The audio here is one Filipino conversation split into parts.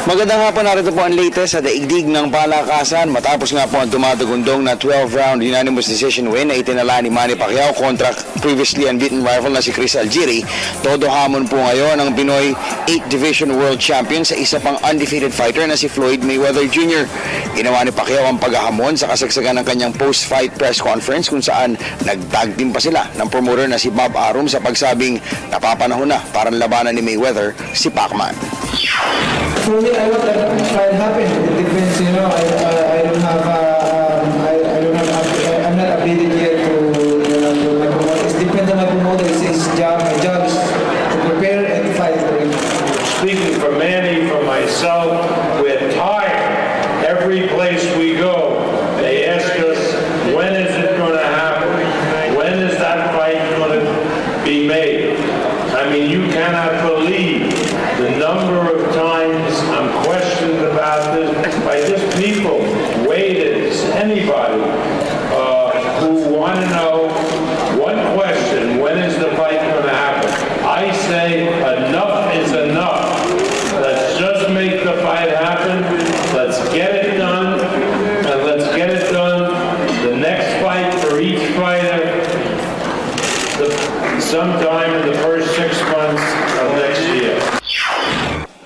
Magandang hapon, narito po ang latest sa daigdig ng palakasan. Matapos nga po ang tumatagundong na 12-round unanimous decision win na itinala ni Manny Pacquiao kontra previously unbeaten rival na si Chris Algieri, todo hamon po ngayon ang Pinoy 8th Division World Champion sa isa pang undefeated fighter na si Floyd Mayweather Jr. Ginawa ni Pacquiao ang paghahamon sa kasagsagan ng kanyang post-fight press conference kung saan nag-tag team pa sila ng promoter na si Bob Arum sa pagsabing napapanahon na para labanan ni Mayweather si Pacman. For me, I want that fight happen. It depends, you know. I don't have, I'm not updated yet to my promoter. It depends on my promoter. It's his job. My job is to prepare and fight for him. Speaking for Manny, for myself, we're tired. Every place we go, they ask us, when is it going to happen? When is that fight going to be made? I mean, you cannot believe the number of times I'm questioned about this by just people, waiters, anybody who want to know one question: when is the fight going to happen? I say enough is enough. Let's just make the fight happen. Let's get it done, and let's get it done. The next fight for each fighter, sometime in the first 6 months of next year.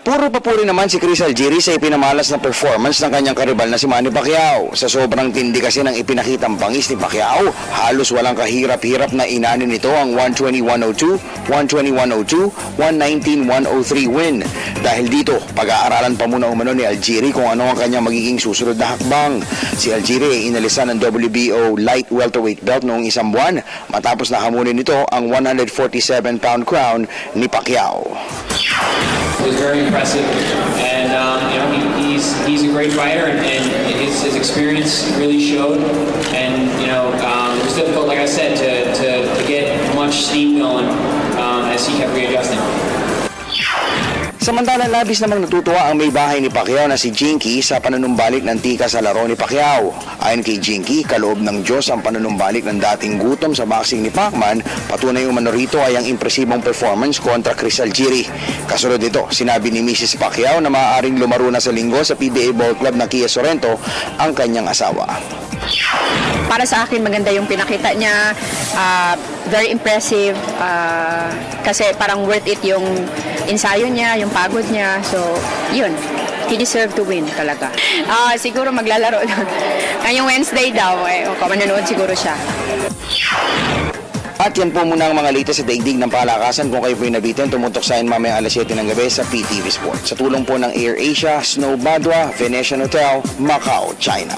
Puro papuri naman si Chris Algieri sa ipinamalas na performance ng kanyang karibal na si Manny Pacquiao. Sa sobrang tindi kasi ng ipinakitang pangis ni Pacquiao, halos walang kahirap-hirap na inanin nito ang 120-102, 120-102, 119-103 win. Dahil dito, pag-aaralan pa muna umano ni Algieri kung ano ang kanyang magiging susunod na hakbang. Si Algieri ay inalisan ng WBO light welterweight belt noong isang buwan matapos na hamunin nito ang 147-pound crown ni Pacquiao. It was very impressive, and you know, he's a great fighter, and his experience really showed. And you know, it was difficult, like I said, to get much steam going as he kept readjusting. Samantalang labis namang natutuwa ang may bahay ni Pacquiao na si Jinky sa panunumbalik ng tika sa laro ni Pacquiao. Ayon kay Jinky, kaloob ng Diyos ang panunumbalik ng dating gutom sa boxing ni Pacman, patunay umano rito ay ang impresibong performance kontra Chris Algieri. Kasunod dito, sinabi ni Mrs. Pacquiao na maaaring lumaro na sa linggo sa PBA Ball Club na Kia Sorrento ang kanyang asawa. Para sa akin, maganda yung pinakita niya. Very impressive. Kasi parang worth it yung ensayo niya, yung pagod niya. So, yun. He deserved to win talaga. Siguro maglalaro lang. Ngayong Wednesday daw, manonood siguro siya. At yan po muna ang mga latest sa daigdig ng palakasan. Kung kayo po yung nabitin, tumutok sa mamaya alas 7 ng gabi sa PTV Sports. Sa tulong po ng Air Asia, Snow Badwa, Venetian Hotel, Macau, China.